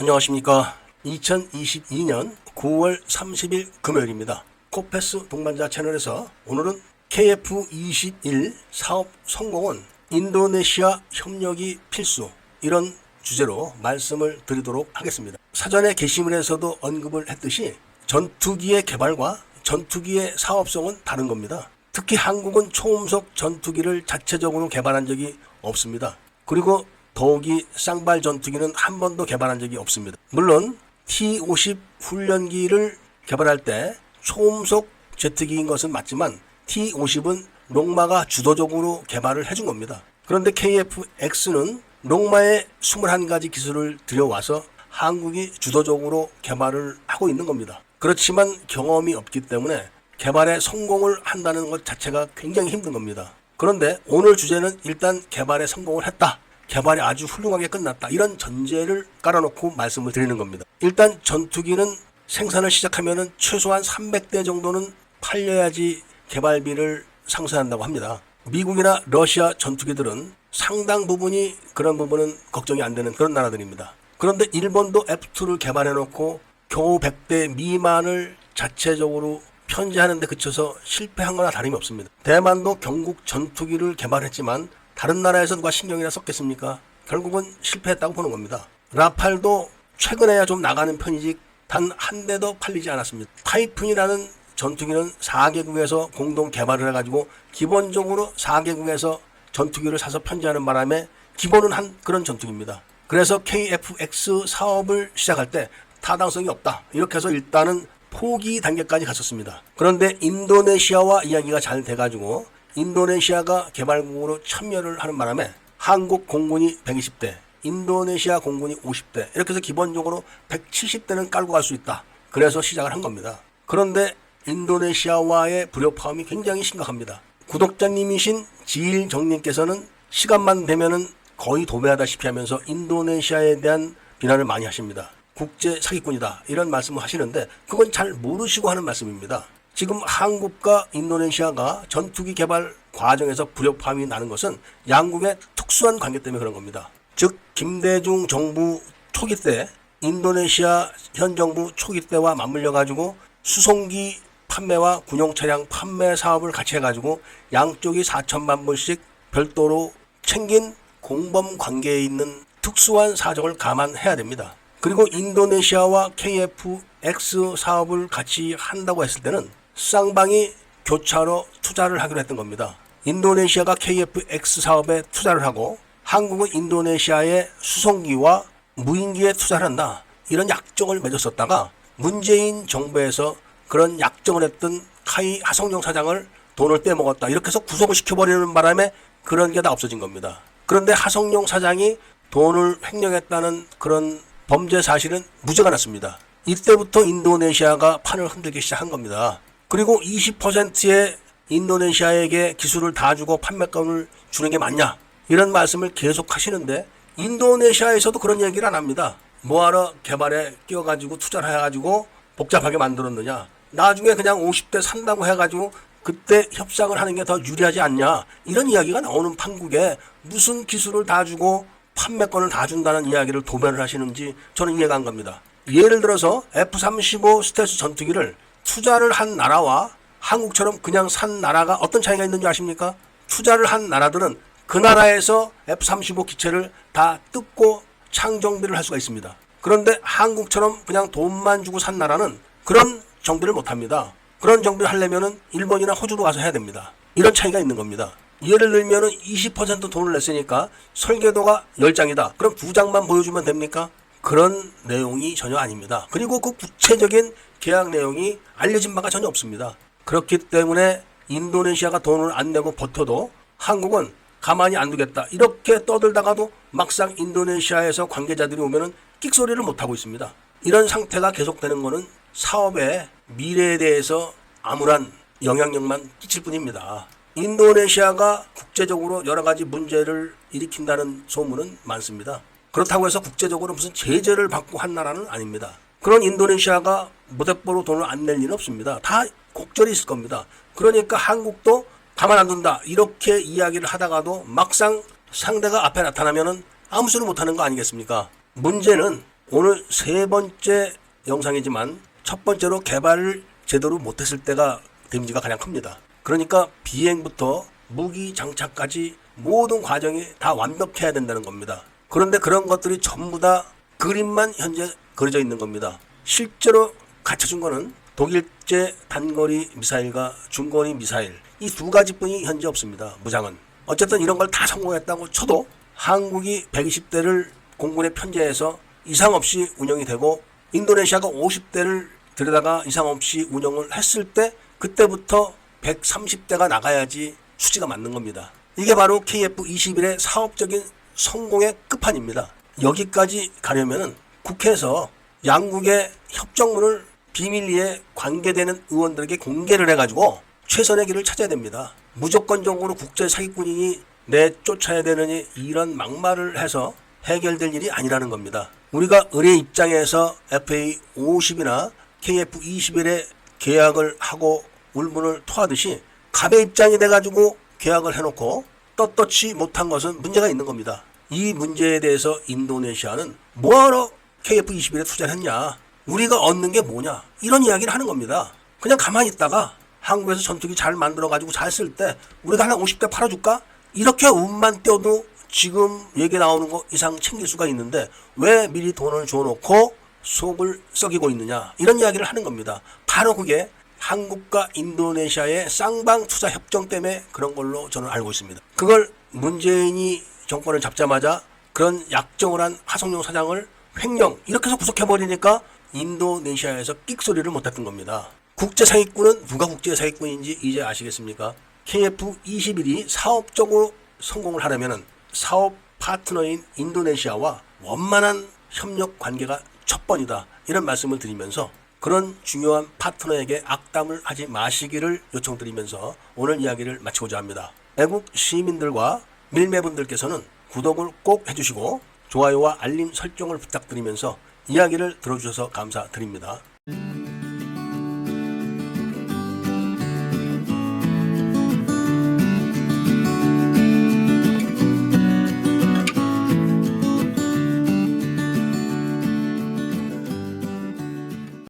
안녕하십니까. 2022년 9월 30일 금요일입니다. 코페스 동반자 채널에서 오늘은 KF21 사업 성공은 인도네시아 협력이 필수, 이런 주제로 말씀을 드리도록 하겠습니다. 사전에 게시물에서도 언급을 했듯이 전투기의 개발과 전투기의 사업성은 다른 겁니다. 특히 한국은 초음속 전투기를 자체적으로 개발한 적이 없습니다. 그리고 더욱이 쌍발 전투기는 한 번도 개발한 적이 없습니다. 물론 T-50 훈련기를 개발할 때 초음속 제트기인 것은 맞지만 T-50은 롱마가 주도적으로 개발을 해준 겁니다. 그런데 KF-X는 롱마의 21가지 기술을 들여와서 한국이 주도적으로 개발을 하고 있는 겁니다. 그렇지만 경험이 없기 때문에 개발에 성공을 한다는 것 자체가 굉장히 힘든 겁니다. 그런데 오늘 주제는 일단 개발에 성공을 했다, 개발이 아주 훌륭하게 끝났다, 이런 전제를 깔아놓고 말씀을 드리는 겁니다. 일단 전투기는 생산을 시작하면 최소한 300대 정도는 팔려야지 개발비를 상쇄한다고 합니다. 미국이나 러시아 전투기들은 상당 부분이 그런 부분은 걱정이 안 되는 그런 나라들입니다. 그런데 일본도 F2를 개발해놓고 겨우 100대 미만을 자체적으로 편제하는 데 그쳐서 실패한 거나 다름이 없습니다. 대만도 경국 전투기를 개발했지만 다른 나라에서 누가 신경이나 썼겠습니까? 결국은 실패했다고 보는 겁니다. 라팔도 최근에야 좀 나가는 편이지 단 한 대도 팔리지 않았습니다. 타이푼이라는 전투기는 4개국에서 공동 개발을 해가지고 기본적으로 4개국에서 전투기를 사서 편제하는 바람에 기본은 한 그런 전투기입니다. 그래서 KF-X 사업을 시작할 때 타당성이 없다, 이렇게 해서 일단은 포기 단계까지 갔었습니다. 그런데 인도네시아와 이야기가 잘 돼가지고 인도네시아가 개발국으로 참여를 하는 바람에 한국 공군이 120대, 인도네시아 공군이 50대, 이렇게 해서 기본적으로 170대는 깔고 갈 수 있다. 그래서 시작을 한 겁니다. 그런데 인도네시아와의 불협화음이 굉장히 심각합니다. 구독자님이신 지일정님께서는 시간만 되면은 거의 도배하다시피 하면서 인도네시아에 대한 비난을 많이 하십니다. 국제 사기꾼이다, 이런 말씀을 하시는데 그건 잘 모르시고 하는 말씀입니다. 지금 한국과 인도네시아가 전투기 개발 과정에서 불협화음이 나는 것은 양국의 특수한 관계 때문에 그런 겁니다. 즉 김대중 정부 초기 때 인도네시아 현 정부 초기 때와 맞물려 가지고 수송기 판매와 군용 차량 판매 사업을 같이 해가지고 양쪽이 4천만 불씩 별도로 챙긴 공범 관계에 있는 특수한 사정을 감안해야 됩니다. 그리고 인도네시아와 KF-X 사업을 같이 한다고 했을 때는 쌍방이 교차로 투자를 하기로 했던 겁니다. 인도네시아가 KF-X 사업에 투자를 하고 한국은 인도네시아의 수송기와 무인기에 투자를 한다, 이런 약정을 맺었었다가 문재인 정부에서 그런 약정을 했던 카이 하성룡 사장을 돈을 떼먹었다, 이렇게 해서 구속을 시켜버리는 바람에 그런 게 다 없어진 겁니다. 그런데 하성룡 사장이 돈을 횡령했다는 그런 범죄 사실은 무죄가 났습니다. 이때부터 인도네시아가 판을 흔들기 시작한 겁니다. 그리고 20%의 인도네시아에게 기술을 다 주고 판매권을 주는 게 맞냐, 이런 말씀을 계속 하시는데 인도네시아에서도 그런 얘기를 안 합니다. 뭐하러 개발에 끼워가지고 투자를 해가지고 복잡하게 만들었느냐, 나중에 그냥 50대 산다고 해가지고 그때 협상을 하는 게 더 유리하지 않냐, 이런 이야기가 나오는 판국에 무슨 기술을 다 주고 판매권을 다 준다는 이야기를 도배를 하시는지 저는 이해가 안 갑니다. 예를 들어서 F-35 스텔스 전투기를 투자를 한 나라와 한국처럼 그냥 산 나라가 어떤 차이가 있는지 아십니까? 투자를 한 나라들은 그 나라에서 F-35 기체를 다 뜯고 창정비를 할 수가 있습니다. 그런데 한국처럼 그냥 돈만 주고 산 나라는 그런 정비를 못합니다. 그런 정비를 하려면 일본이나 호주로 가서 해야 됩니다. 이런 차이가 있는 겁니다. 예를 들면 20% 돈을 냈으니까 설계도가 10장이다. 그럼 2장만 보여주면 됩니까? 그런 내용이 전혀 아닙니다. 그리고 그 구체적인 계약 내용이 알려진 바가 전혀 없습니다. 그렇기 때문에 인도네시아가 돈을 안 내고 버텨도 한국은 가만히 안 두겠다, 이렇게 떠들다가도 막상 인도네시아에서 관계자들이 오면은 끽소리를 못하고 있습니다. 이런 상태가 계속되는 것은 사업의 미래에 대해서 아무런 영향력만 끼칠 뿐입니다. 인도네시아가 국제적으로 여러 가지 문제를 일으킨다는 소문은 많습니다. 그렇다고 해서 국제적으로 무슨 제재를 받고 한 나라는 아닙니다. 그런 인도네시아가 무대뽀로 돈을 안 낼 일은 없습니다. 다 곡절이 있을 겁니다. 그러니까 한국도 가만 안 둔다, 이렇게 이야기를 하다가도 막상 상대가 앞에 나타나면은 아무 소리 못하는 거 아니겠습니까? 문제는 오늘 세 번째 영상이지만 첫 번째로 개발을 제대로 못했을 때가 데미지가 가장 큽니다. 그러니까 비행부터 무기 장착까지 모든 과정이 다 완벽해야 된다는 겁니다. 그런데 그런 것들이 전부 다 그림만 현재 그려져 있는 겁니다. 실제로 갖춰준 거는 독일제 단거리 미사일과 중거리 미사일 이 두 가지뿐이 현재 없습니다. 무장은. 어쨌든 이런 걸 다 성공했다고 쳐도 한국이 120대를 공군에 편제해서 이상 없이 운영이 되고 인도네시아가 50대를 들여다가 이상 없이 운영을 했을 때 그때부터 130대가 나가야지 수치가 맞는 겁니다. 이게 바로 KF-21의 사업적인 성공의 끝판입니다. 여기까지 가려면은 국회에서 양국의 협정문을 비밀리에 관계되는 의원들에게 공개를 해가지고 최선의 길을 찾아야 됩니다. 무조건적으로 국제 사기꾼이 내쫓아야 되느니 이런 막말을 해서 해결될 일이 아니라는 겁니다. 우리가 의뢰 입장에서 FA50이나 KF-21에 계약을 하고 울분을 토하듯이 갑의 입장이 돼가지고 계약을 해놓고 떳떳이 못한 것은 문제가 있는 겁니다. 이 문제에 대해서 인도네시아는 뭐하러 KF-21에 투자를 했냐, 우리가 얻는 게 뭐냐, 이런 이야기를 하는 겁니다. 그냥 가만히 있다가 한국에서 전투기 잘 만들어가지고 잘 쓸 때 우리가 하나 50대 팔아줄까? 이렇게 운만 떼어도 지금 얘기 나오는 거 이상 챙길 수가 있는데 왜 미리 돈을 줘놓고 속을 썩이고 있느냐, 이런 이야기를 하는 겁니다. 바로 그게 한국과 인도네시아의 쌍방 투자 협정 때문에 그런 걸로 저는 알고 있습니다. 그걸 문재인이 정권을 잡자마자 그런 약정을 한 하성룡 사장을 횡령 이렇게 해서 구속해버리니까 인도네시아에서 끽소리를 못했던 겁니다. 국제사기꾼은 누가 국제사기꾼인지 이제 아시겠습니까? KF-21이 사업적으로 성공을 하려면 사업 파트너인 인도네시아와 원만한 협력 관계가 첫 번이다, 이런 말씀을 드리면서 그런 중요한 파트너에게 악담을 하지 마시기를 요청드리면서 오늘 이야기를 마치고자 합니다. 애국 시민들과 밀매분들께서는 구독을 꼭 해주시고 좋아요와 알림 설정을 부탁드리면서 이야기를 들어주셔서 감사드립니다.